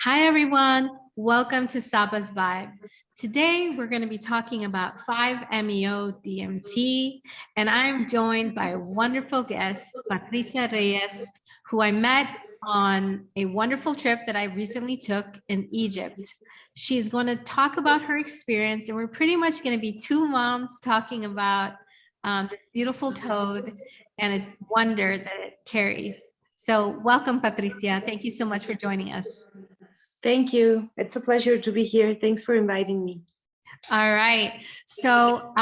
Hi, everyone. Welcome to Saba's Vibe. Today, we're going to be talking about 5-MeO DMT, and I'm joined by a wonderful guest, Patricia Reyes, who I met on a wonderful trip that I recently took in Egypt. She's going to talk about her experience, and we're pretty much going to be two moms talking about this beautiful toad and its wonder that it carries. So welcome, Patricia. Thank you so much for joining us. Thank you. It's a pleasure to be here. Thanks for inviting me. All right. So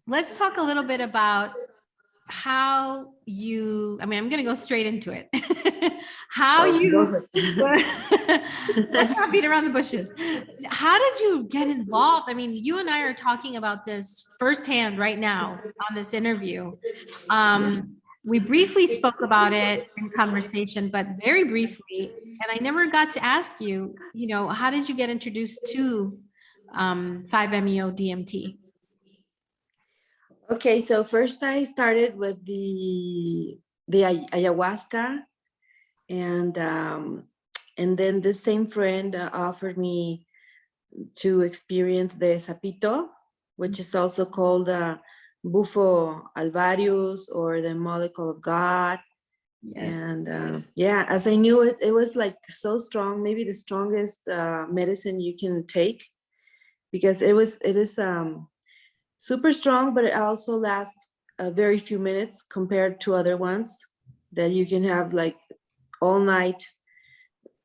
let's talk a little bit about how I'm going to go straight into it. Let's not beat around the bushes. How did you get involved? I mean, you and I are talking about this firsthand right now on this interview. We briefly spoke about it in conversation, but very briefly, and I never got to ask you, how did you get introduced to 5-MeO DMT? Okay, so first I started with the ayahuasca, and then the same friend offered me to experience the SAPITO, which is also called BUFO alvarius, or the molecule of God. Yes. And as I knew it was like so strong, maybe the strongest medicine you can take, because it is super strong, but it also lasts a very few minutes compared to other ones that you can have like all night,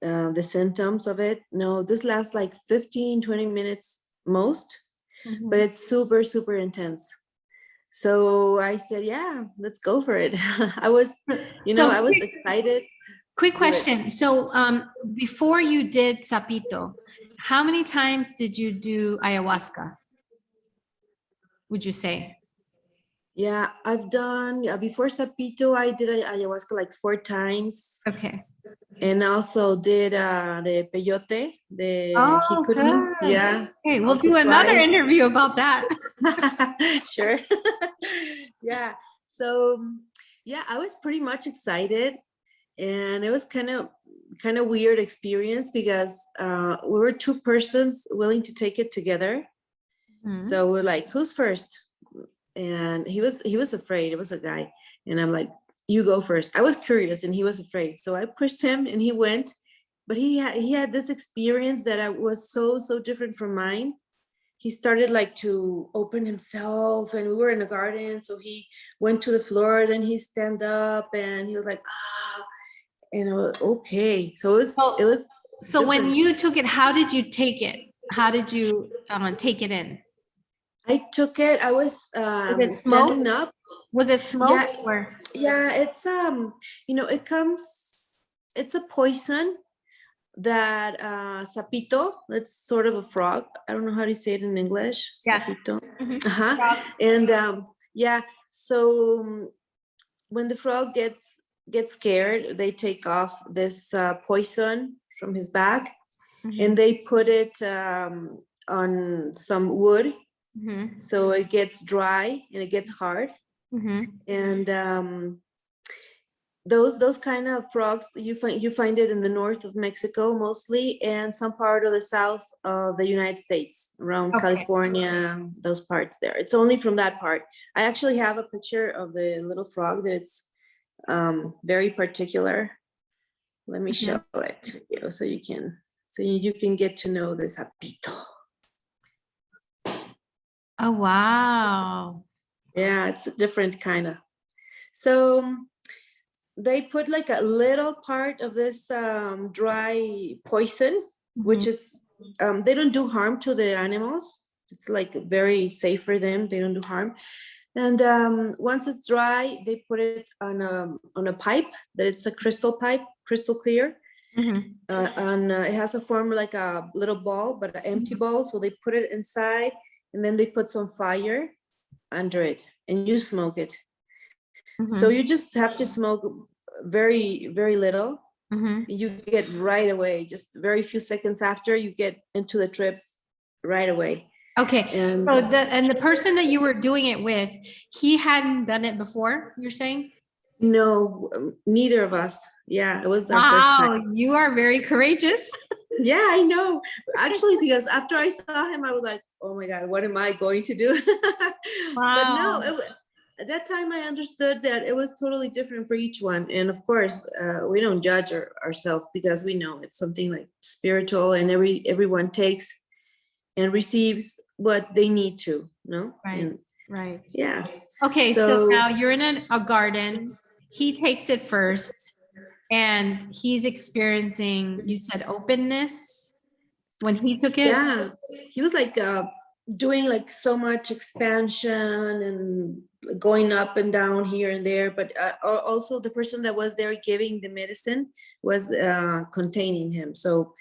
the symptoms of it. No, this lasts like 15-20 minutes most, but it's super, super intense. So I said, yeah, let's go for it. I was excited. Quick question. So before you did SAPITO, how many times did you do ayahuasca, would you say? Yeah, I've done, before SAPITO, I did ayahuasca like 4 times. Okay. And also did the peyote, the hikurin. Good. Yeah. Okay, we'll do another interview about that. Sure. Yeah. So yeah, I was pretty much excited, and it was kind of weird experience because we were 2 persons willing to take it together. So we're like, who's first? And he was afraid. It was a guy, and I'm like, you go first. I was curious and he was afraid. So I pushed him and he went, but he had this experience that was so different from mine. He started like to open himself, and we were in a garden. So he went to the floor, then he stand up and he was like, and I was okay. So it was. So different. When you took it, how did you take it? How did you take it in? I took it. I was standing up. Was it smoke? Yeah, it's it's a poison that sapito, it's sort of a frog. I don't know how to say it in English. Yeah. Sapito. And so when the frog gets scared, they take off this poison from his back, and they put it on some wood. So it gets dry and it gets hard. And those kind of frogs, you find it in the north of Mexico mostly, and some part of the south of the United States, around California, those parts there. It's only from that part. I actually have a picture of the little frog that it's very particular. Let me show it to you so you can get to know this sapito. Oh, wow. Yeah, it's a different kind of. So they put like a little part of this dry poison, which is, they don't do harm to the animals. It's like very safe for them. They don't do harm. And once it's dry, they put it on a pipe that it's a crystal pipe, crystal clear. And it has a form like a little ball, but an empty ball. So they put it inside, and then they put some fire under it, and you smoke it. So you just have to smoke very, very little. You get right away, just very few seconds after, you get into the trip right away. Okay. And so the person that you were doing it with, he hadn't done it before, you're saying? No, neither of us. Yeah, it was our first time. You are very courageous. Yeah, I know. Actually, because after I saw him, I was like, oh my God, what am I going to do? But no, Wow. at that time I understood that it was totally different for each one. And of course, we don't judge ourselves because we know it's something like spiritual, and everyone takes and receives what they need to, no? Right, And right. yeah. Okay, so So now you're in a garden. He takes it first, and he's experiencing, you said openness when he took it? yeah, he was like doing like so much expansion and going up and down here and there. But also the person that was there giving the medicine was containing him. So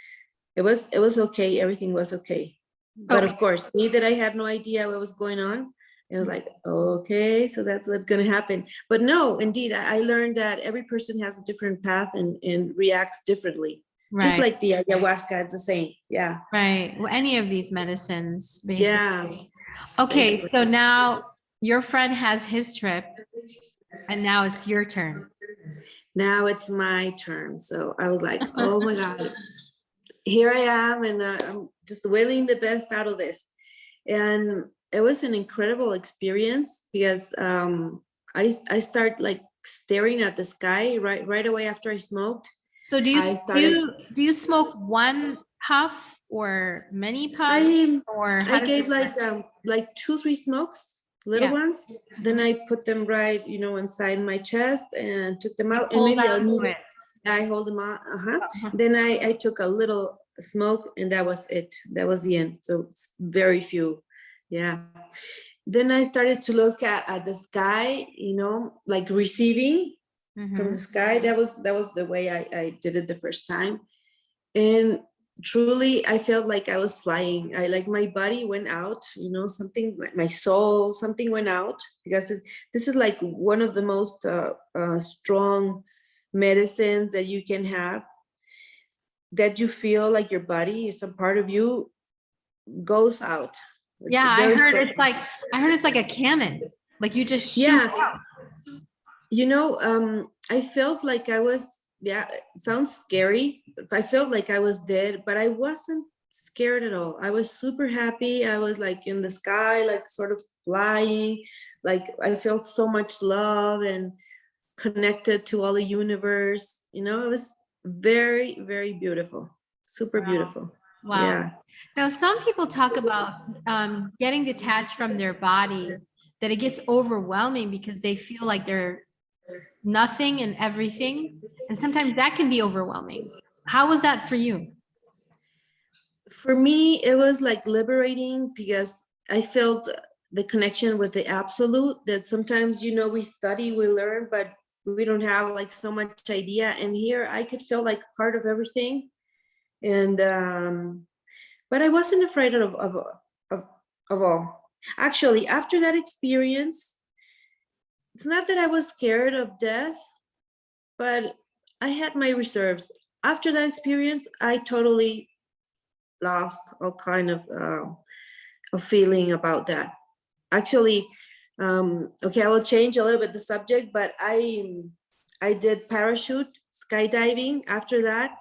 it was okay. Everything was okay. But Okay. of course, me that I had no idea what was going on. I was like, okay, so that's what's going to happen. But no, indeed, I learned that every person has a different path and reacts differently. Just Right, like the ayahuasca, it's the same. Yeah. right. Well, any of these medicines, Yeah, basically. Okay, basically. so now your friend has his trip, and now it's your turn. Now it's my turn. So I was like, oh my God, here I am, and I'm just willing the best out of this. And it was an incredible experience because I start like staring at the sky right away after I smoked. So do you I started. do you smoke one puff or many puffs, I or I how does gave it work? like 2-3 smokes, little Yeah. ones. Then I put them right, inside my chest and took them You out, and hold maybe on to it. I hold them out. Uh-huh. Then I took a little smoke, and that was it. That was the end. So it's very few. Yeah. Then I started to look at the sky, like receiving from the Mhm. sky. That was the way I did it the first time. And truly I felt like I was flying. I like my body went out, something like my soul, something went out, because this is like one of the most strong medicines that you can have, that you feel like your body, some part of you goes out. Yeah, It's very strong. I heard it's like a cannon. Like you just shoot Yeah, out. I felt like I was, yeah, it sounds scary. I felt like I was dead, but I wasn't scared at all. I was super happy. I was like in the sky, like sort of flying. Like I felt so much love and connected to all the universe. It was very, very beautiful. Super Wow. beautiful. Wow. Yeah. Now, some people talk about getting detached from their body, that it gets overwhelming because they feel like they're nothing and everything. And sometimes that can be overwhelming. How was that for you? For me, it was like liberating because I felt the connection with the absolute, that sometimes, we study, we learn, but we don't have like so much idea. And here I could feel like part of everything. And, but I wasn't afraid of, of all. Actually, after that experience, it's not that I was scared of death, but I had my reserves. After that experience, I totally lost all kind of feeling about that. Actually, okay, I will change a little bit the subject, but I did parachute skydiving after that,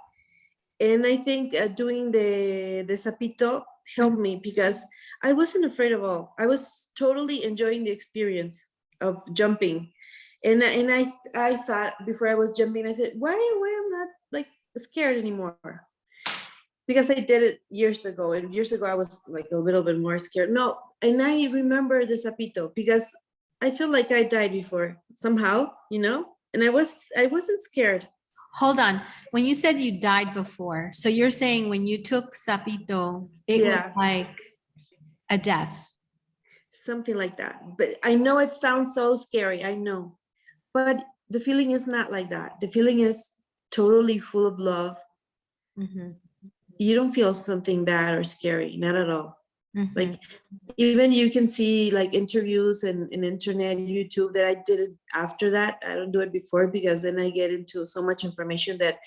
and I think doing the SAPITO helped me because I wasn't afraid of all. I was totally enjoying the experience of jumping, and I thought before I was jumping, I said, why I'm not like scared anymore, because I did it years ago, and years ago I was like a little bit more scared. No, and I remember the sapito because I feel like I died before somehow, and I wasn't scared. Hold on. When you said you died before, so you're saying when you took Sapito, it was Yeah, like a death. something like that. But I know it sounds so scary. I know, but the feeling is not like that. The feeling is totally full of love. Mhm, You don't feel something bad or scary, not at all. mhm. Like even you can see like interviews and internet, YouTube, that I did it after that. I don't do it before because then I get into so much information that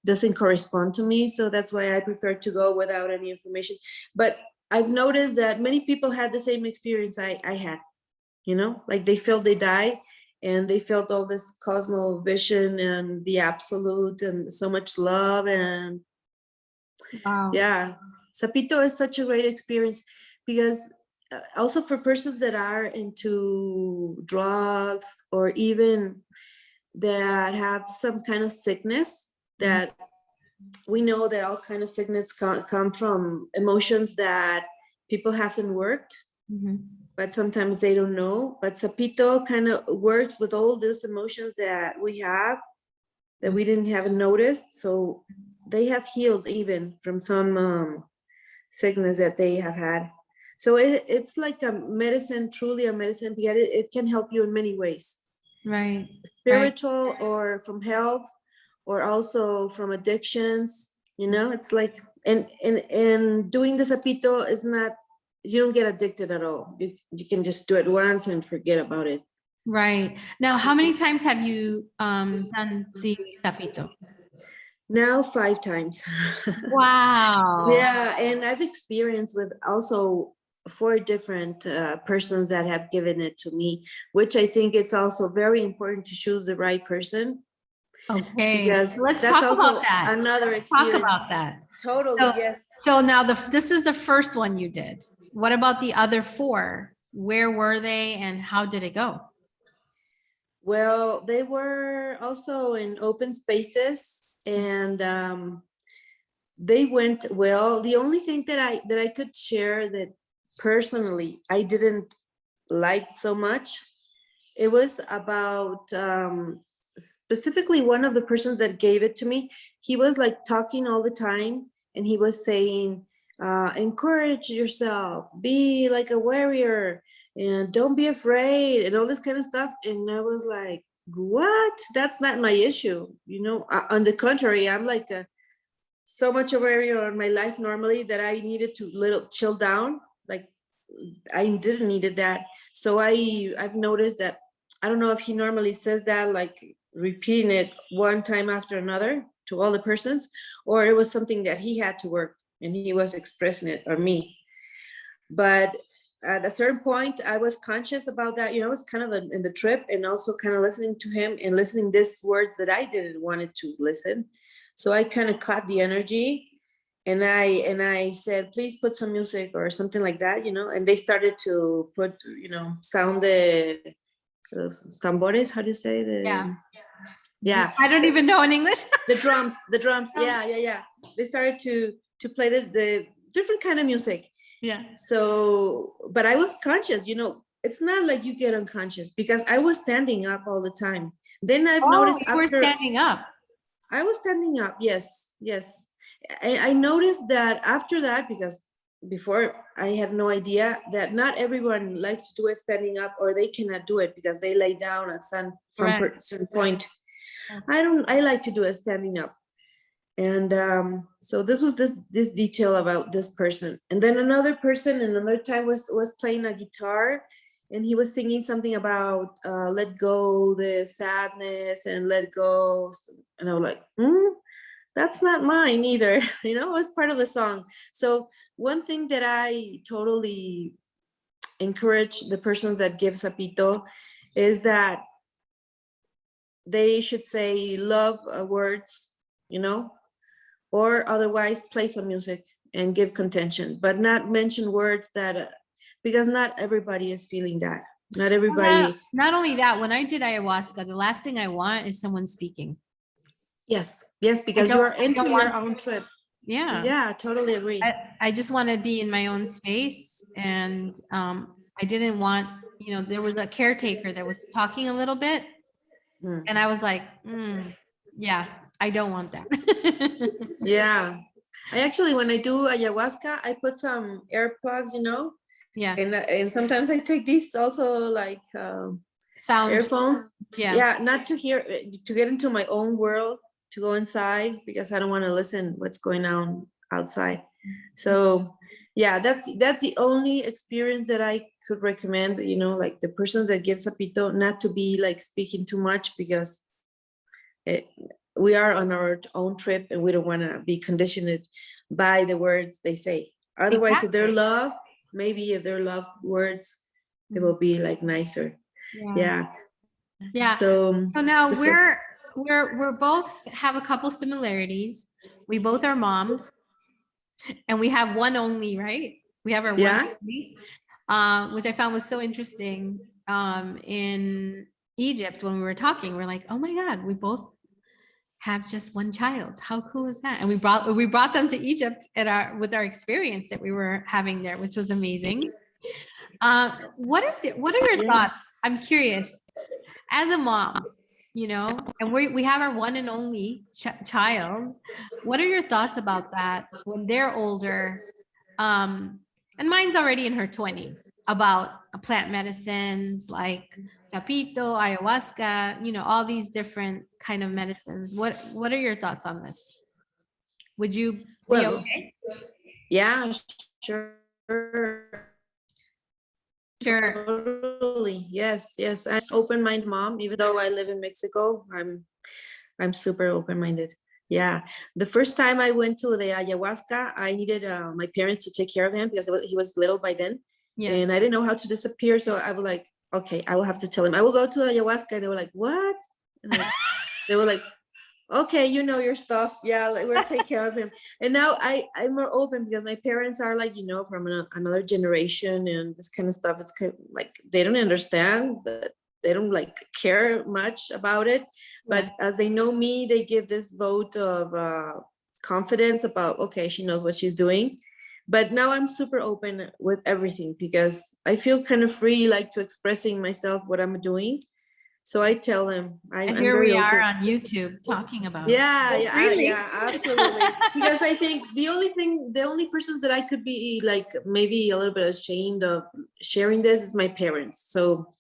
doesn't correspond to me. So that's why I prefer to go without any information. But I've noticed that many people had the same experience I had, like they felt they died, and they felt all this cosmo vision and the absolute and so much love, and Wow. Yeah, Sapito is such a great experience because also for persons that are into drugs or even that have some kind of sickness, that we know that all kind of sickness come from emotions that people hasn't worked, but sometimes they don't know. But Sapito kind of works with all those emotions that we have that we didn't have noticed. So they have healed even from some sickness that they have had. So it's like a medicine, truly a medicine, because it can help you in many ways. Right. Spiritual or from health, or also from addictions. You know, it's like, and doing the Sapito is not, you don't get addicted at all. You can just do it once and forget about it. Right. Now, how many times have you done the Sapito? Now 5 times. Wow. Yeah, and I've experienced with also 4 different persons that have given it to me, which I think it's also very important to choose the right person. Okay. Because Let's that's talk also about that. another Let's talk experience. about that. Totally, So, yes. So now this is the first one you did. What about the other 4? Where were they and how did it go? Well, they were also in open spaces, and they went well. The only thing that I could share that personally I didn't like so much, it was about specifically one of the persons that gave it to me. He was like talking all the time, and he was saying, encourage yourself, be like a warrior, and don't be afraid, and all this kind of stuff. And I was like, what? That's not my issue. You know, on the contrary, I'm like so much a warrior in my life normally that I needed to little chill down. Like I didn't needed that. So I've noticed that, I don't know if he normally says that, like repeating it one time after another to all the persons, or it was something that he had to work and he was expressing it, or me. But at a certain point, I was conscious about that. You know, I was kind of in the trip, and also kind of listening to him and listening these words that I didn't wanted to listen. So I kind of caught the energy, and I said, please put some music or something like that, you know. And they started to put, you know, sound the tambores. How do you say the? Yeah. I don't even know in English. The drums. Yeah. They started to play the different kind of music. Yeah. So, but I was conscious, you know. It's not like you get unconscious, because I was standing up all the time. Then I've noticed you were after standing up. I was standing up. Yes. I noticed that after that, because before I had no idea that not everyone likes to do it standing up, or they cannot do it because they lay down at some certain point. I like to do it standing up. And so this was this detail about this person. And then another person another time was playing a guitar, and he was singing something about let go the sadness and let go. And I was like, that's not mine either. You know, it was part of the song. So one thing that I totally encourage the persons that give Sapito is that they should say love words, you know, or otherwise play some music and give contention, but not mention words that, because not everybody is feeling that. Not everybody. Not only that, when I did ayahuasca, the last thing I want is someone speaking. Yes, because you are into your own trip. Yeah, totally agree. I just want to be in my own space, and I didn't want, you know, there was a caretaker that was talking a little bit, and I was like, yeah, I don't want that. Yeah, I actually, when I do ayahuasca, I put some earplugs, you know. Yeah. And sometimes I take these also, like sound earphones. Yeah, not to hear, to get into my own world, to go inside, because I don't want to listen what's going on outside. So yeah, that's the only experience that I could recommend, you know, like the persons that give Sapito, not to be like speaking too much, because we are on our own trip and we don't want to be conditioned by the words they say. Otherwise, if they're love, maybe if they're love words, it will be like nicer. Yeah. So now we're both have a couple similarities. We both are moms. and we have one only, right? We have our Yeah. one only, which I found was so interesting. In Egypt, when we were talking, we're like, oh my God, we both have just one child. How cool is that? And we brought them to Egypt with our experience that we were having there, which was amazing. What are your thoughts? I'm curious, as a mom, and we have our one and only child. What are your thoughts about that when they're older? And mine's already in her 20s, about plant medicines like SAPITO, Ayahuasca, all these different kind of medicines. What are your thoughts on this? Would you be Well, okay? yeah, sure. Sure. Totally. Yes, yes. I'm open-minded mom, even though I live in Mexico. I'm super open-minded. Yeah. The first time I went to the ayahuasca, I needed my parents to take care of him because he was little by then. Yeah. And I didn't know how to disappear. So I was like, okay, I will have to tell him. I will go to ayahuasca. And they were like, what? And they were like, okay, you know your stuff. Yeah, like, we'll take care of him. And now I'm more open because my parents are like, from another generation and this kind of stuff. It's kind of like they don't understand that, they don't like care much about it. But as they know me, they give this vote of confidence about, okay, she knows what she's doing. But now I'm super open with everything because I feel kind of free, like to expressing myself, what I'm doing. So I tell them I'm And here very we are open. on YouTube talking about Yeah, it. yeah, Really? yeah, absolutely. Because I think the only person that I could be like maybe a little bit ashamed of sharing this is my parents. So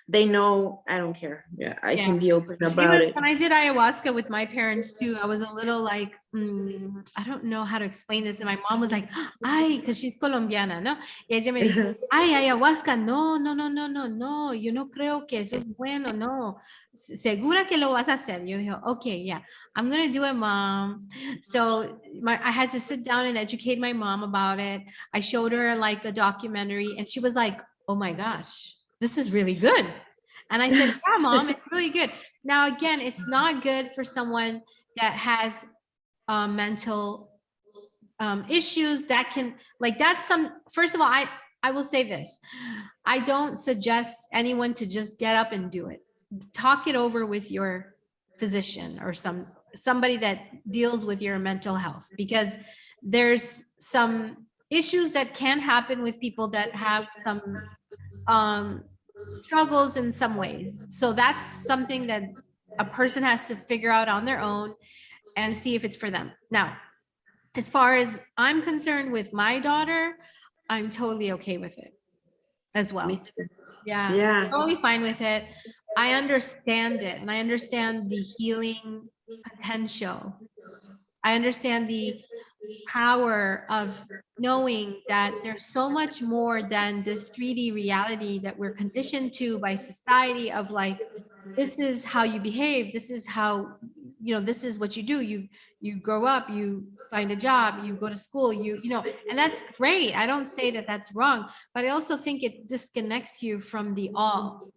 they know I don't care. Yeah, I can be open about it. When I did ayahuasca with my parents too, I was a little like, I don't know how to explain this. And my mom was like, ay, because she's Colombiana, ¿no? Y ella me dice, ay, ayahuasca, no, no, no, no, no, no, yo no creo que eso es bueno, no. Segura que lo vas a hacer. Yo dije, okay, yeah, I'm going to do it, mom. So I had to sit down and educate my mom about it. I showed her like a documentary and she was like, oh my gosh, this is really good. And I said, yeah, mom, it's really good. Now, again, it's not good for someone that has mental issues that can, like, first of all, I will say this. I don't suggest anyone to just get up and do it. Talk it over with your physician or somebody that deals with your mental health, because there's some issues that can happen with people that have some struggles in some ways. So that's something that a person has to figure out on their own and see if it's for them. Now, as far as I'm concerned with my daughter, I'm totally okay with it as well. Me too. Yeah, Yeah. totally fine with it. I understand it, and I understand the healing potential. I understand the power of knowing that there's so much more than this 3D reality that we're conditioned to by society of like, this is how you behave, this is how, this is what you do, you grow up, you find a job, you go to school, and that's great. I don't say that that's wrong, but I also think it disconnects you from the all.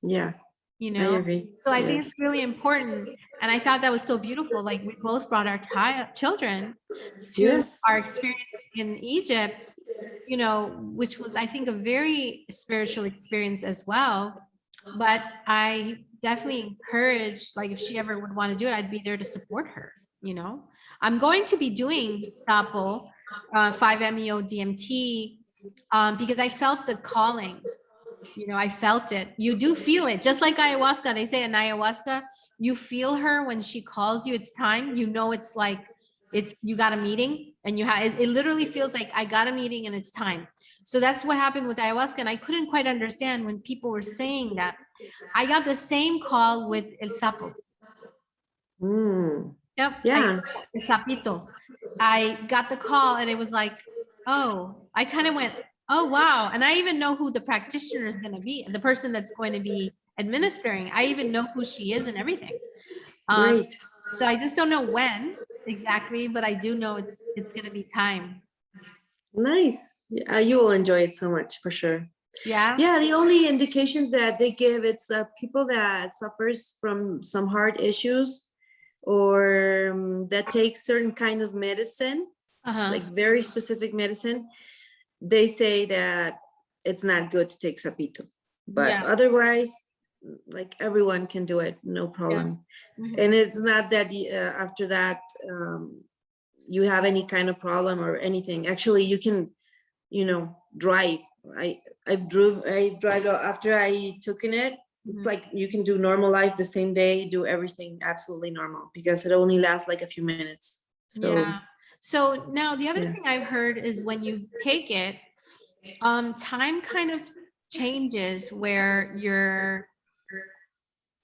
Yeah. I agree. So I think Yes. it's really important. And I thought that was so beautiful. Like, we both brought our children to Yes. our experience in Egypt, which was, I think, a very spiritual experience as well. But I definitely encourage, like, if she ever would want to do it, I'd be there to support her. I'm going to be doing SAPO, 5-MeO DMT, because I felt the calling. I felt it. You do feel it. Just like ayahuasca. They say in ayahuasca, you feel her when she calls you. It's time. It's like, you got a meeting, and it literally feels like I got a meeting and it's time. So that's what happened with ayahuasca. And I couldn't quite understand when people were saying that. I got the same call with El Sapo. Yep. Yeah. El Sapito. I got the call and it was like, oh, I kind of went, oh, wow. And I even know who the practitioner is going to be, the person that's going to be administering. I even know who she is and everything. Great. So I just don't know when exactly, but I do know it's going to be time. Nice. You will enjoy it so much for sure. Yeah. Yeah. The only indications that they give, it's people that suffers from some heart issues or that take certain kind of medicine. Uh-huh. like very specific medicine, they say that it's not good to take sapito. But Yeah. otherwise, like everyone can do it, no Yeah. problem. Mhm. And it's not that after that you have any kind of problem or anything. Actually, you can, drive. I drive after I took in it. It's Mhm. like you can do normal life the same day, do everything absolutely normal because it only lasts like a few minutes. So Yeah. So now the other yeah. thing I've heard is when you take it, time kind of changes where you're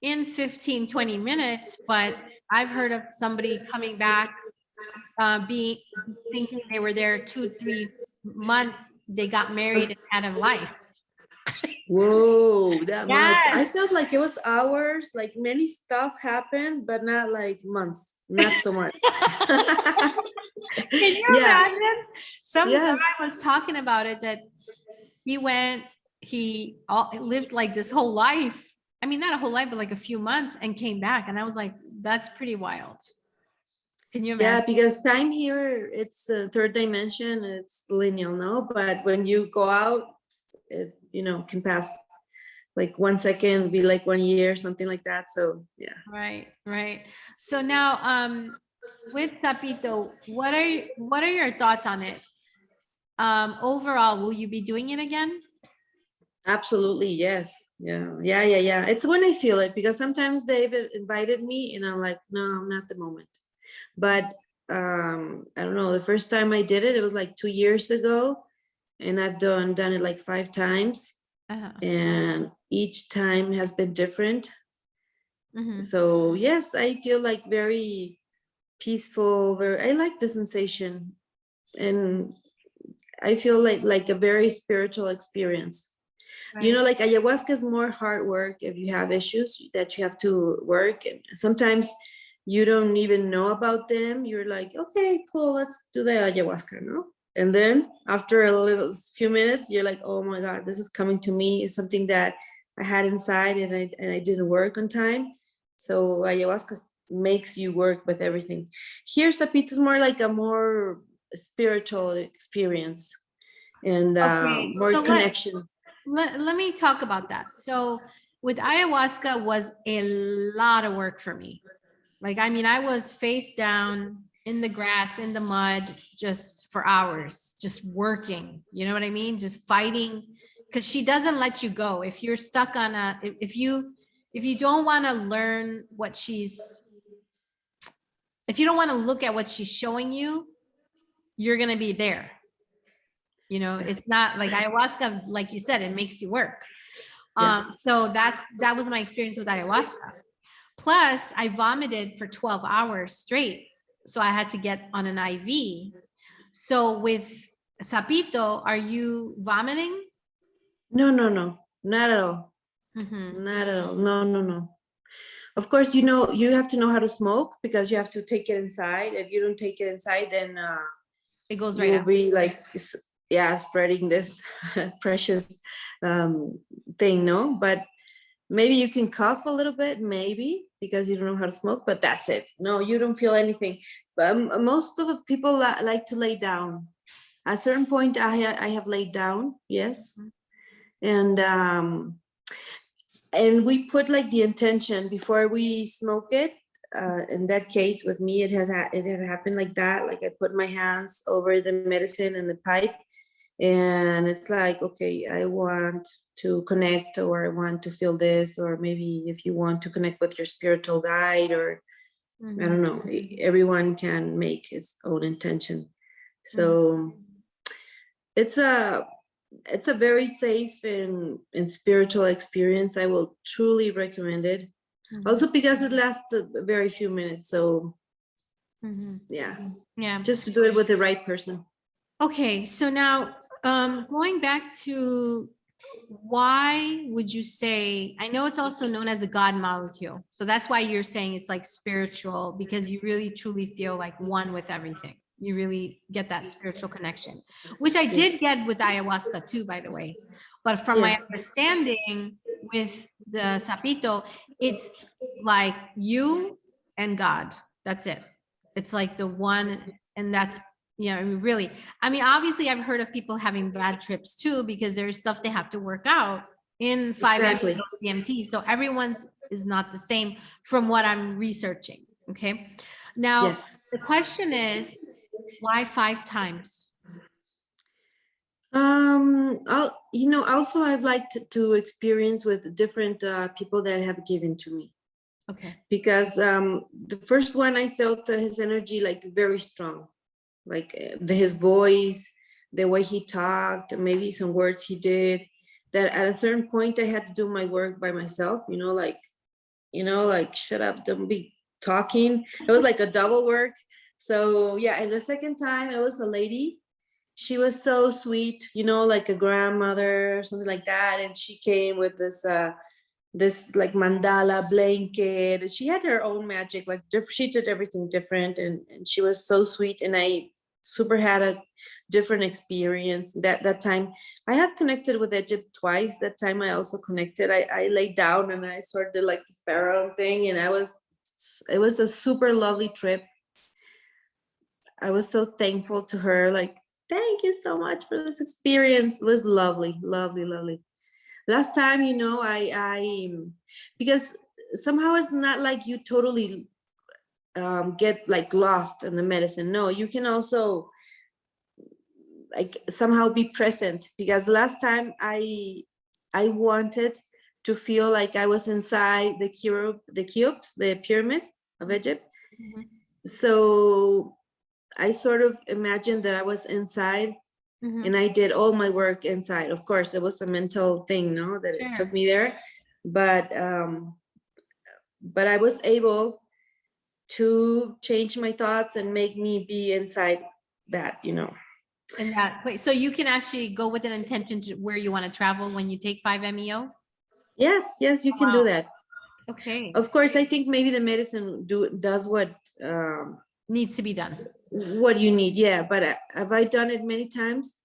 in 15, 20 minutes, but I've heard of somebody coming back, being thinking they were there 2, 3 months. They got married and had a life. Whoa, that much. Yes. I felt like it was hours, like many stuff happened, but not like months, not so much. Can you Yeah, imagine? Some yes. guy was talking about it that lived like this whole life. I mean, not a whole life, but like a few months and came back. And I was like, that's pretty wild. Can you Yeah, imagine? because time here, it's the third dimension, it's linear, no? But when you go out, it, can pass like 1 second, be like 1 year, something like that. So yeah. Right, right. So now, with Sapito, what are your thoughts on it? Overall, will you be doing it again? Absolutely, yes. Yeah. It's when I feel it because sometimes they've invited me and I'm like, no, not the moment. But I don't know, the first time I did it, it was like 2 years ago, and I've done it like 5 times, Uh-huh. and each time has been different. Mhm. So yes, I feel like very peaceful, I like the sensation, and I feel like a very spiritual experience. Right. Like ayahuasca is more hard work if you have issues that you have to work. And sometimes you don't even know about them. You're like, okay, cool, let's do the ayahuasca, no? And then after a little few minutes, you're like, oh my God, this is coming to me. It's something that I had inside and I didn't work on time. So ayahuasca makes you work with everything. Here, Sapito is more like a more spiritual experience and Okay. more So let, connection. let let me talk about that. So with ayahuasca was a lot of work for me. Like, I mean, I was face down in the grass, in the mud, just for hours, just working. You know what I mean? Just fighting, because she doesn't let you go. If you're stuck on if you don't want to learn what if you don't want to look at what she's showing you, you're gonna be there. It's not like ayahuasca, like you said, it makes you work. Yes. So that was my experience with ayahuasca. Plus, I vomited for 12 hours straight. So I had to get on an IV. So with Sapito, are you vomiting? No, no, no, not at all. Mm-hmm. Not at all. No, no, no. Of course, you have to know how to smoke because you have to take it inside. If you don't take it inside, then It goes you right will out. be like, yeah, spreading this precious thing, no? But maybe you can cough a little bit, maybe because you don't know how to smoke, but that's it. No, you don't feel anything. But most of the people like to lay down. At a certain point, I have laid down, yes. And we put like the intention before we smoke it. In that case, with me, it had happened like that. Like I put my hands over the medicine and the pipe, and it's like, okay, I want to connect, or I want to feel this, or maybe if you want to connect with your spiritual guide, or I Mm-hmm. don't know. Everyone can make his own intention. Mm-hmm. So it's a very safe and spiritual experience. I will truly recommend it. Mm-hmm. Also because it lasts a very few minutes. So Mm-hmm. yeah, Yeah. just to do it with the right person. Okay. So now, going back to why would you say, I know it's also known as a God molecule. So that's why you're saying it's like spiritual, because you really truly feel like one with everything. You really get that spiritual connection, which I Yes. did get with ayahuasca too, by the way. But from my Yeah. understanding with the Sapito, it's like you and God. That's it. It's like the one, and Yeah, I mean, really. I mean, obviously, I've heard of people having bad trips too, because there's stuff they have to work out in 5-MeO Exactly. DMT. So everyone's is not the same from what I'm researching. Okay. Now, Yes. the question is, why 5 times? Also I've liked to experience with different people that have given to me, Okay. because the first one I felt his energy like very strong, like his voice, the way he talked, maybe some words he did, that at a certain point I had to do my work by myself, like shut up, don't be talking. It was like a double work. So yeah, and the second time it was a lady. She was so sweet, like a grandmother or something like that. And she came with this like mandala blanket. She had her own magic, like she did everything different, and she was so sweet. And I super had a different experience that time. I have connected with Egypt twice. That time I also connected. I laid down and I sort of did like the pharaoh thing, and it was a super lovely trip. I was so thankful to her, like, thank you so much for this experience. It was lovely, lovely, lovely. Last time, I because somehow it's not like you totally get like lost in the medicine. No, you can also like somehow be present, because last time I wanted to feel like I was inside the pyramid of Egypt. Mhm. So I sort of imagined that I was inside, Mhm. and I did all my work inside. Of course, it was a mental thing, no, that it took Sure. me there, but I was able to change my thoughts and make me be inside that. In that place. So you can actually go with an intention to where you want to travel when you take 5-MeO. Yes, you can do Wow. that. Okay. Of course, I think maybe the medicine does Needs to be done. what you need. Yeah, but have I done it many times?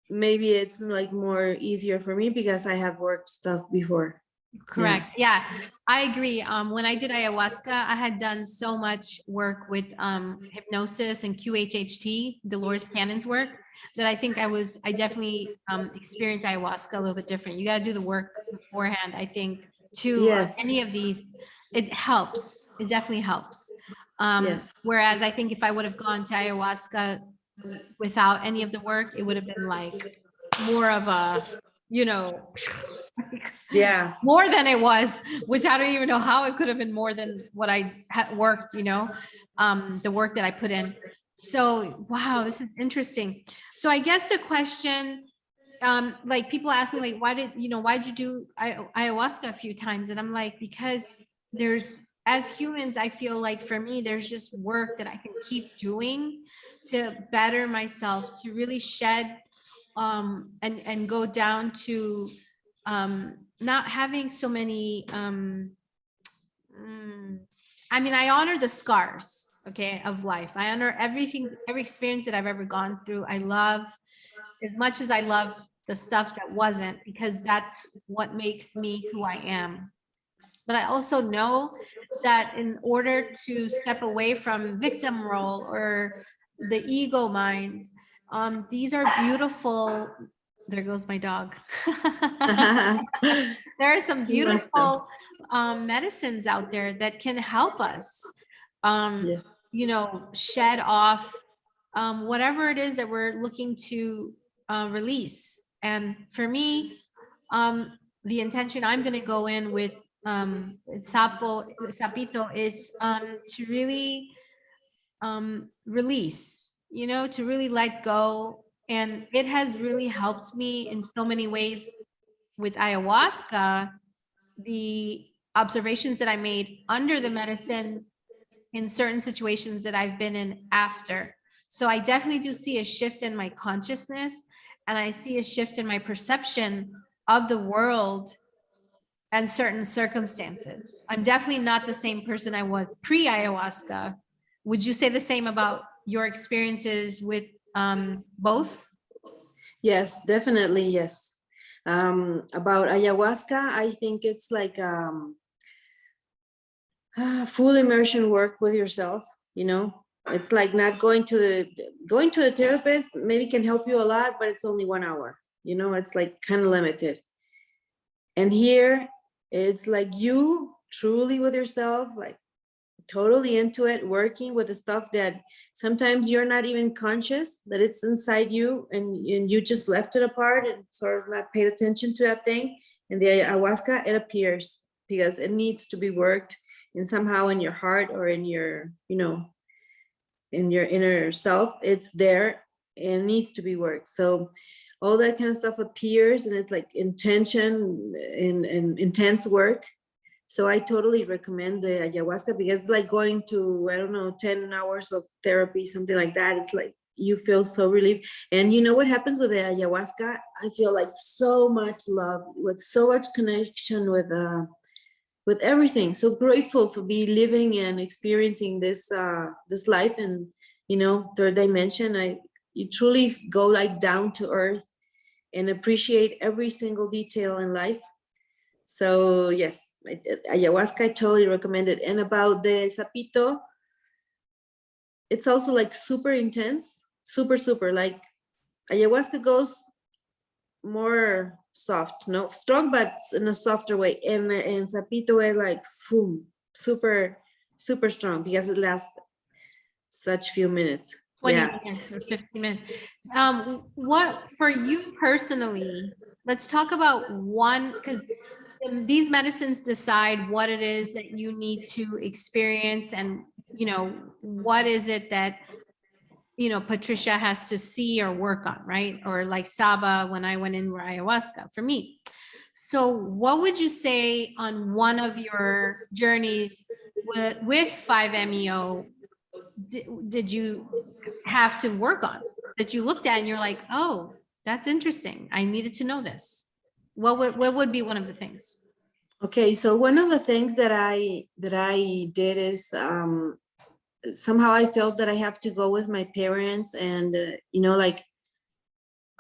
Maybe it's like more easier for me because I have worked stuff before. Yeah. Correct. Yeah, I agree. When I did ayahuasca, I had done so much work with hypnosis and QHHT, Dolores Cannon's work, that I think I definitely experienced ayahuasca a little bit different. You got to do the work beforehand, I think, to Yes. any of these. It helps. It definitely helps. Yes. Whereas I think if I would have gone to ayahuasca without any of the work, it would have been like more of a, you know, Yeah. more than it was, which I don't even know how it could have been more than what I had worked, the work that I put in. So, wow, this is interesting. So I guess the question, like people ask me like, why'd you do ayahuasca a few times? And I'm like, because as humans, I feel like for me, there's just work that I can keep doing to better myself, to really shed and go down to not having so many I mean, I honor the scars, okay, of life. I honor everything, every experience that I've ever gone through. I love as much as I love the stuff that wasn't, because that's what makes me who I am. But I also know that in order to step away from victim role or the ego mind, these are beautiful. There goes my dog. There are some He wants them. beautiful medicines out there that can help us, Yes. shed off whatever it is that we're looking to release. And for me, the intention I'm going to go in with Sapito is to really release, to really let go. And it has really helped me in so many ways with ayahuasca, the observations that I made under the medicine in certain situations that I've been in after. So I definitely do see a shift in my consciousness, and I see a shift in my perception of the world and certain circumstances. I'm definitely not the same person I was pre-ayahuasca. Would you say the same about your experiences with both? Yes, definitely. Yes. About ayahuasca, I think it's like full immersion work with yourself, It's like not going to the therapist maybe can help you a lot, but it's only 1 hour. It's like kind of limited. And here it's like you truly with yourself, like totally into it, working with the stuff that sometimes you're not even conscious that it's inside you, and you just left it apart and sort of not paid attention to that thing. And the ayahuasca, it appears because it needs to be worked, and somehow in your heart or in your, in your inner self, it's there and needs to be worked. So all that kind of stuff appears, and it's like intention and intense work. So I totally recommend the ayahuasca because it's like going to, I don't know, 10 hours of therapy, something like that. It's like you feel so relieved. And you know what happens with the ayahuasca? I feel like so much love, with so much connection with everything. So grateful for be living and experiencing this this life, and third dimension. You truly go like down to earth and appreciate every single detail in life. So yes, ayahuasca, I totally recommend it. And about the sapito, it's also like super intense, super like ayahuasca goes more soft, no strong, but in a softer way. And sapito is like boom, super strong because it lasts such few minutes. 20 Yeah. minutes or 15 minutes. What for you personally, let's talk about one, because these medicines decide what it is that you need to experience, and what is it that Patricia has to see or work on, right? Or like Saba, when I went in for ayahuasca for me. So what would you say on one of your journeys with 5-MeO did you have to work on, that you looked at and you're like, oh, that's interesting, I needed to know this? What would be one of the things? Okay, so one of the things that I did is somehow I felt that I have to go with my parents and like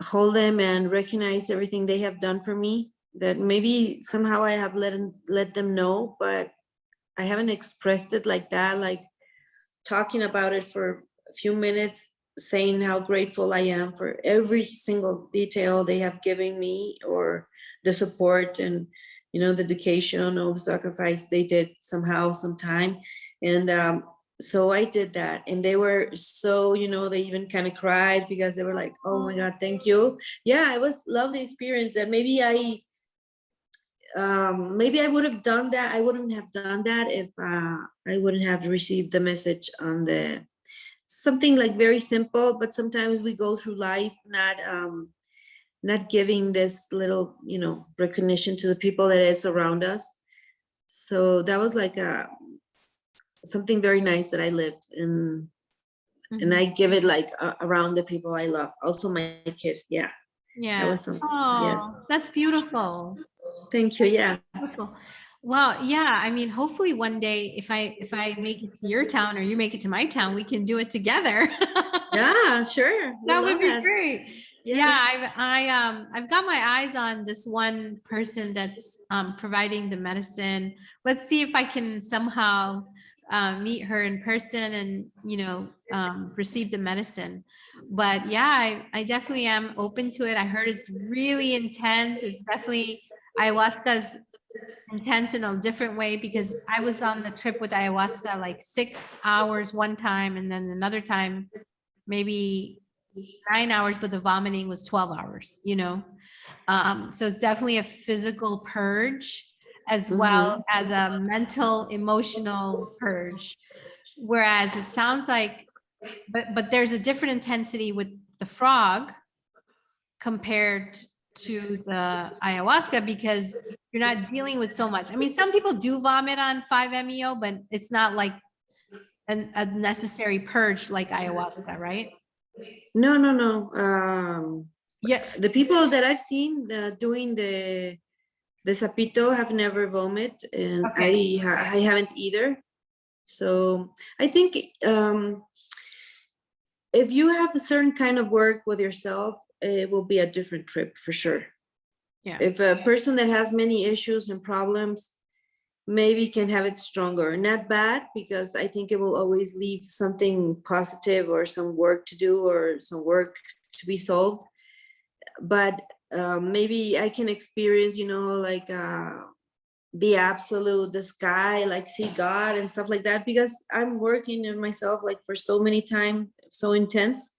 hold them and recognize everything they have done for me, that maybe somehow I have let them know, but I haven't expressed it like that, like talking about it for a few minutes, saying how grateful I am for every single detail they have given me, or the support and the dedication or the sacrifice they did somehow, sometime. And so I did that, and they were so, they even kind of cried because they were like, oh my God, thank you. Yeah, it was lovely experience. And maybe I would have done that. I wouldn't have done that if I wouldn't have received the message on the something like very simple, but sometimes we go through life not giving this little, recognition to the people that is around us. So that was like something very nice that I lived in, and I give it like around the people I love. Also my kid. Yeah. Yeah. That was something. Oh, Yes. that's beautiful. Thank you. Yeah. Beautiful. Well, yeah, I mean, hopefully one day if I make it to your town or you make it to my town, we can do it together. Yeah, sure. That would be great. Yes. Yeah, I've got my eyes on this one person that's providing the medicine. Let's see if I can somehow meet her in person and receive the medicine. But yeah, I definitely am open to it. I heard it's really intense. It's definitely ayahuasca's intense in a different way, because I was on the trip with ayahuasca like 6 hours one time, and then another time maybe 9 hours, but the vomiting was 12 hours, so it's definitely a physical purge as well as a mental, emotional purge. Whereas it sounds like, but there's a different intensity with the frog compared to the ayahuasca, because you're not dealing with so much. I mean, some people do vomit on 5-MeO, but it's not like a necessary purge like ayahuasca, right? No. Yeah. The people that I've seen doing the sapito have never vomit, and Okay. I haven't either. So I think if you have a certain kind of work with yourself, it will be a different trip for sure. Yeah. If a person that has many issues and problems, maybe can have it stronger. Not bad, because I think it will always leave something positive or some work to do or some work to be solved. But maybe I can experience, like the absolute, the sky, like see God and stuff like that, because I'm working in myself like for so many time, so intense,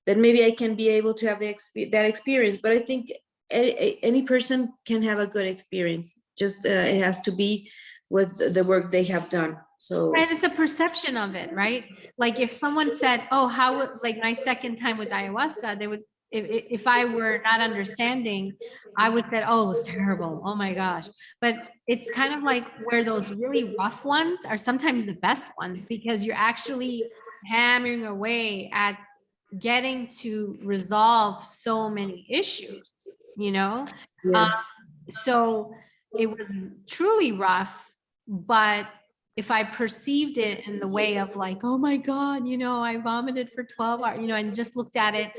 that maybe I can be able to have that experience. But I think any person can have a good experience. Just it has to be with the work they have done. So And it's a perception of it, right? Like if someone said, oh, how would, like my second time with ayahuasca, they would, if I were not understanding, I would say, oh, it was terrible. Oh my gosh. But it's kind of like where those really rough ones are sometimes the best ones, because you're actually hammering away at getting to resolve so many issues, yes, so it was truly rough, but if I perceived it in the way of like, oh my God, I vomited for 12 hours, and just looked at it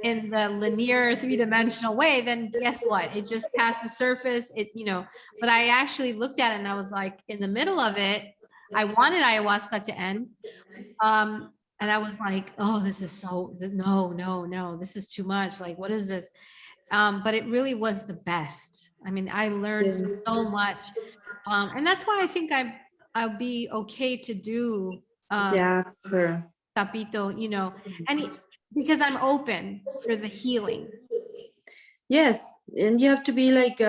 in the linear three-dimensional way, then guess what? It just passed the surface, but I actually looked at it and I was like, in the middle of it, I wanted ayahuasca to end. And I was like, oh, this is no, this is too much. Like, what is this? But it really was the best. I mean, I learned yes, so much. And that's why I think I'll be okay to do yeah, sure. SAPITO, because I'm open for the healing. Yes, and you have to be like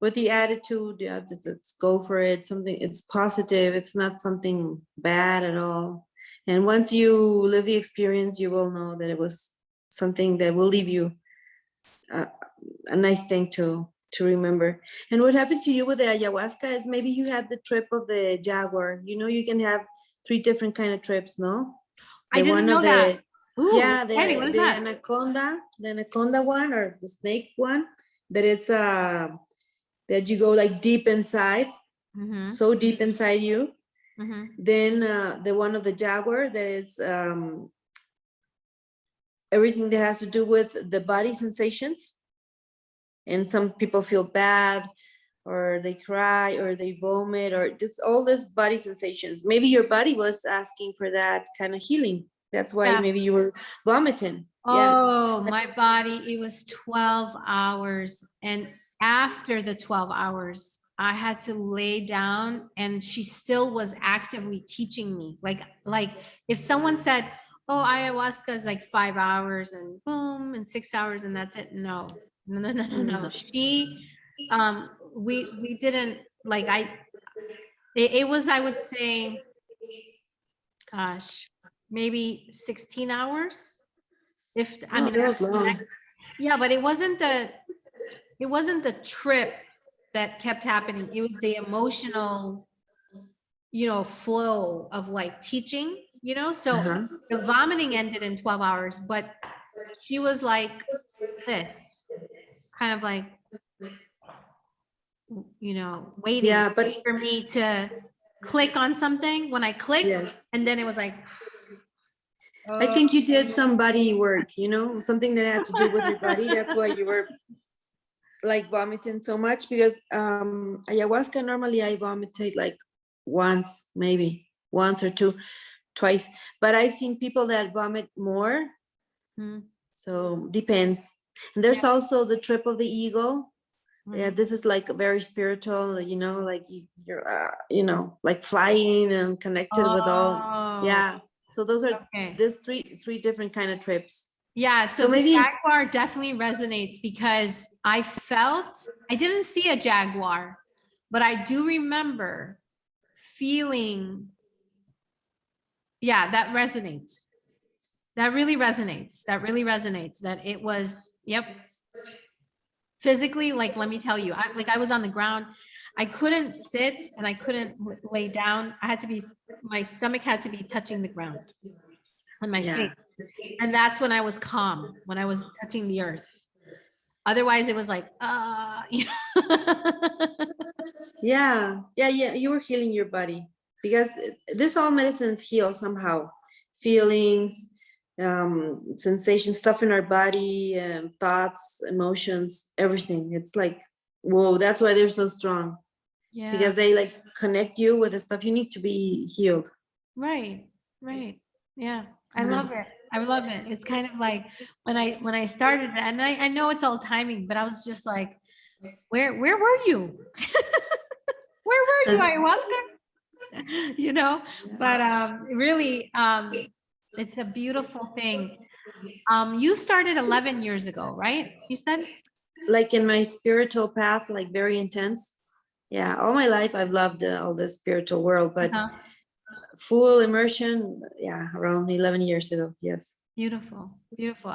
with the attitude, yeah, let's go for it. Something, it's positive. It's not something bad at all. And once you live the experience, you will know that it was something that will leave you a nice thing to remember. And what happened to you with the ayahuasca is maybe you had the trip of the jaguar. You can have 3 different kind of trips, no? I The didn't one know of that. the Ooh, yeah, Eddie, what is the that? anaconda one, or the snake one, that it's that you go like deep inside, Mm-hmm, so deep inside you. mm-hmm. Then the one of the jaguar, that is everything that has to do with the body sensations. And some people feel bad, or they cry, or they vomit, or just all this body sensations. Maybe your body was asking for that kind of healing. That's why Yeah. maybe you were vomiting. Yeah. Oh, my body, it was 12 hours. And after the 12 hours, I had to lay down, and she still was actively teaching me. Like if someone said, oh, ayahuasca is like 5 hours and boom, and 6 hours and that's it. No, no, no, no, no, no. We didn't like, it was, I would say, gosh, maybe 16 hours. I Oh, mean, that was long. yeah, but it wasn't the trip that kept happening. It was the emotional, flow of like teaching, so Uh-huh. the vomiting ended in 12 hours, but she was like this, kind of like, waiting Yeah, but for me to click on something. When I clicked, yes, and then it was like, I oh, think you did some body work, something that had to do with your body. That's why you were like vomiting so much, because ayahuasca, normally I vomitate like once, maybe once or twice, but I've seen people that vomit more. hmm, So depends. And there's also the trip of the ego. Yeah, hmm. this is like very spiritual, like you're like flying and connected with all. Oh, Yeah, so those are okay. these three different kind of trips. Yeah, so So the maybe jaguar definitely resonates, because I didn't see a jaguar, but I do remember feeling, yeah, that resonates. That really resonates. That really resonates. That it was, yep. Physically, like, let me tell you, I was on the ground. I couldn't sit and I couldn't lay down. My stomach had to be touching the ground on my face. yeah. And that's when I was calm, when I was touching the earth. Otherwise, it was like, Yeah, you were healing your body, because this all medicines heal somehow. Feelings, sensations, stuff in our body, thoughts, emotions, everything. It's like, whoa, that's why they're so strong. Yeah. because they like connect you with the stuff you need to be healed. Right. Yeah. I love it. I love it. It's kind of like when I started, and I know it's all timing, but I was just like, where were you? Where were you, ayahuasca? You know, but really, it's a beautiful thing. You started 11 years ago, right? You said? Like in my spiritual path, like very intense. Yeah, all my life I've loved all the spiritual world, but Uh-huh. full immersion, yeah, around 11 years ago. Yes. Beautiful.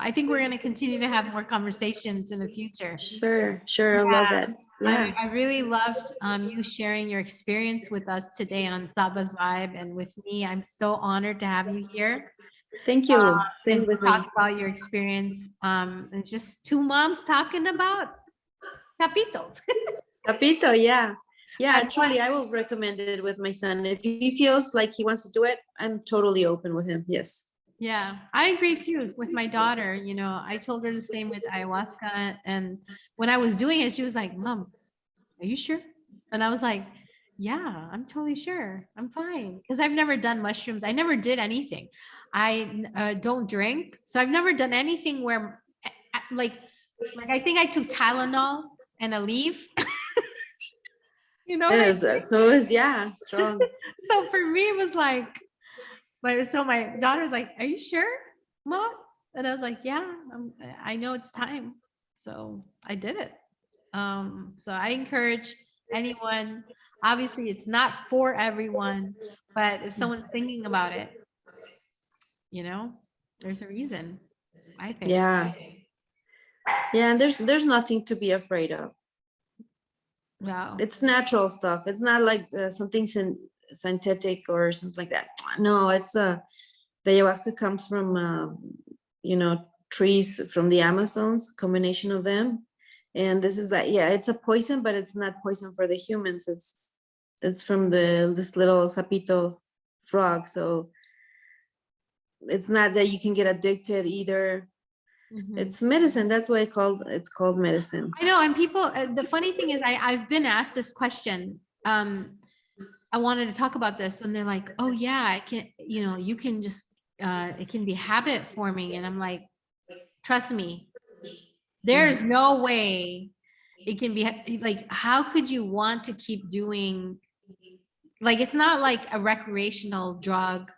I think we're going to continue to have more conversations in the future. Sure. I love that. Yeah. I really loved you sharing your experience with us today on Saba's Vibe and with me. I'm so honored to have you here Thank you. Same and with me. talk about your experience. And just two moms talking about SAPITO. SAPITO, yeah. Yeah, And truly, I will recommend it with my son. If he feels like he wants to do it, I'm totally open with him. Yes. yeah, I agree too with my daughter. You know, I told her the same with ayahuasca. And when I was doing it, she was like, Mom, are you sure? And I was like, yeah, I'm totally sure. I'm fine. Because I've never done mushrooms. I never did anything. I don't drink. So I've never done anything where like I think I took Tylenol and a leaf. You know what I Yes. mean? So is, yeah, strong. So for me, it was like, so my daughter's like, are you sure, Mom? And I was like, yeah, I know it's time. So I did it. So I encourage anyone, obviously it's not for everyone, but if someone's thinking about it, you know, there's a reason, I think. Yeah. Yeah, and there's nothing to be afraid of. Wow. It's natural stuff. It's not like something synthetic or something like that. No, it's the ayahuasca comes from trees from the Amazons, combination of them. And this is like, yeah, it's a poison, but it's not poison for the humans. It's from this little sapito frog. So it's not that you can get addicted either. Mhm. It's medicine. That's why it's called medicine. I know. And people, the funny thing is I've been asked this question. I wanted to talk about this and they're like, oh yeah, I can, you can just, it can be habit forming. And I'm like, trust me, there's no way it can be like, how could you want to keep doing, like, it's not like a recreational drug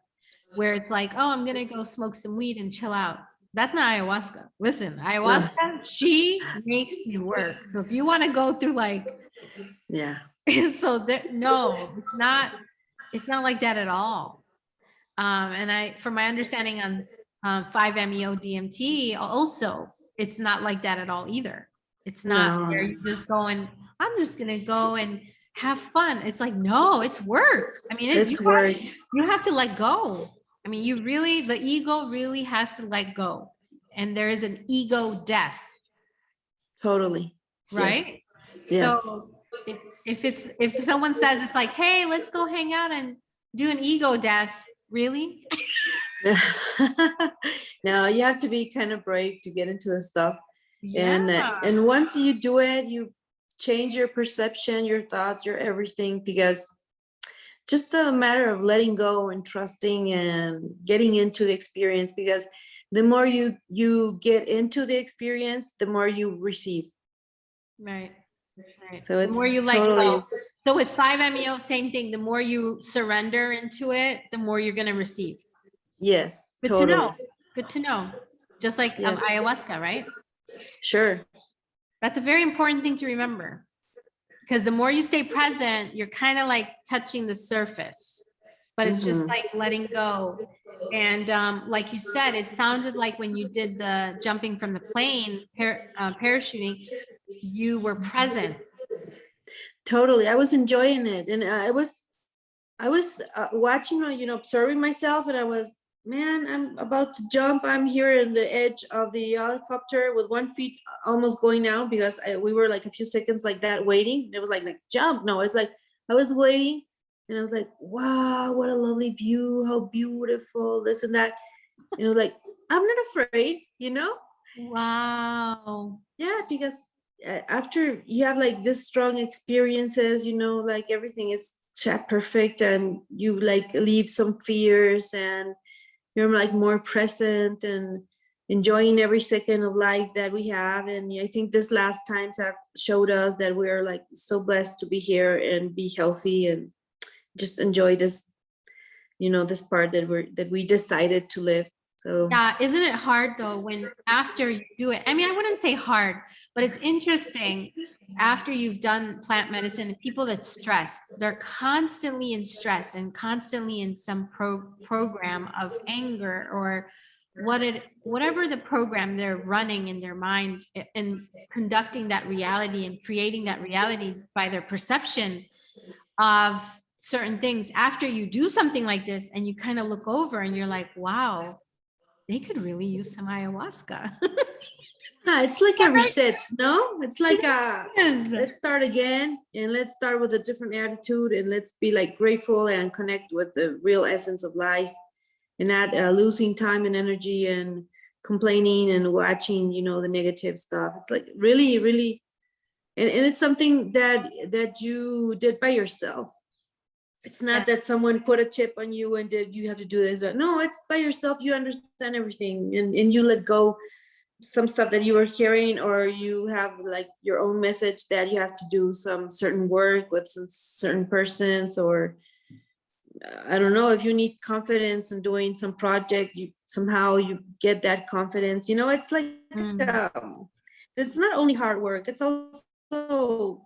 where it's like, oh, I'm gonna go smoke some weed and chill out. That's not ayahuasca. Listen, ayahuasca, she makes you work. So if you want to go through like, Yeah. so that, no, it's not like that at all. And from my understanding on 5-MeO DMT, also, it's not like that at all either. It's not No. where you just go and I'm just gonna go and have fun. It's like, no, it's work. I mean, It's work. You have to let go. I mean, the ego really has to let go. And there is an ego death, Totally. right? Yes. So if someone says it's like, hey, let's go hang out and do an ego death, really? No, you have to be kind of brave to get into the stuff. Yeah. And once you do it, you change your perception, your thoughts, your everything, because just a matter of letting go and trusting and getting into the experience, because the more you get into the experience, the more you receive. Right. So The it's more you let totally go. So with 5-MeO, same thing. The more you surrender into it, the more you're gonna receive. yes, Good totally. to know. Good to know. Just like Yeah. ayahuasca, right? Sure. That's a very important thing to remember. Because the more you stay present, you're kind of like touching the surface, but it's just like letting go. And like you said, it sounded like when you did the jumping from the plane, parachuting, you were present. Totally. I was enjoying it. And I was watching, observing myself, and I was, man, I'm about to jump. I'm here in the edge of the helicopter with 1 foot almost going down, because we were like a few seconds like that waiting. It was like jump. No, it's like I was waiting and I was like, wow, what a lovely view. How beautiful, this and that. And I was like, I'm not afraid, Wow. Yeah, because after you have like this strong experiences, you know, like everything is perfect, and you like leave some fears, and you're like more present and enjoying every second of life that we have. And I think this last times have showed us that we're like so blessed to be here and be healthy and just enjoy this, you know, this part that we decided to live. So Yeah, isn't it hard though when after you do it? I mean, I wouldn't say hard, but it's interesting after you've done plant medicine, people that stressed, they're constantly in stress and constantly in some program of anger or whatever the program they're running in their mind and conducting that reality and creating that reality by their perception of certain things. After you do something like this and you kind of look over and you're like, wow, they could really use some ayahuasca. it's like a reset, no? It's like Yes. let's start again, and let's start with a different attitude, and let's be like grateful and connect with the real essence of life, and not losing time and energy and complaining and watching, you know, the negative stuff. It's like really, really, and it's something that you did by yourself. It's not that someone put a chip on you and did you have to do this. No, it's by yourself. You understand everything, and you let go some stuff that you were carrying, or you have like your own message that you have to do some certain work with some certain persons, or I don't know, if you need confidence in doing some project, you somehow you get that confidence. You know, it's like it's not only hard work, it's also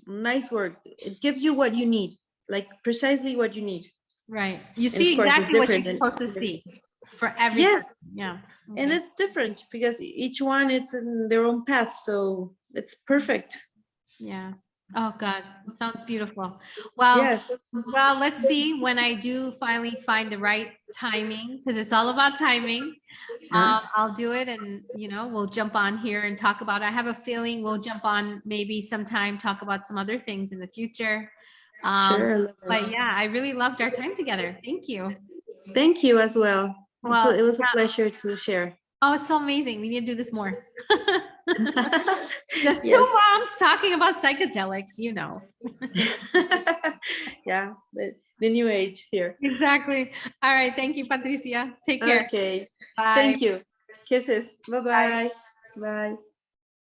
nice work. It gives you what you need, like precisely what you need. Right. You And see of course, it's exactly what you're different. supposed to see for every Yes, person. Yeah. and Okay. it's different because each one it's in their own path, so it's perfect. Yeah. Oh God, it sounds beautiful. Well, Yes, let's see when I do finally find the right timing, because it's all about timing. I'll do it, and we'll jump on here and talk about. I have a feeling we'll jump on maybe sometime, talk about some other things in the future. sure. But yeah, I really loved our time together. Thank you. Thank you as well. Well, It was a pleasure to share. oh, it's so amazing. We need to do this more. The two Yes. moms talking about psychedelics, Yeah, the new age here. Exactly. All right. Thank you, Patricia. Take care. Okay. Bye. Thank you. Kisses. Bye. Bye-bye. Bye.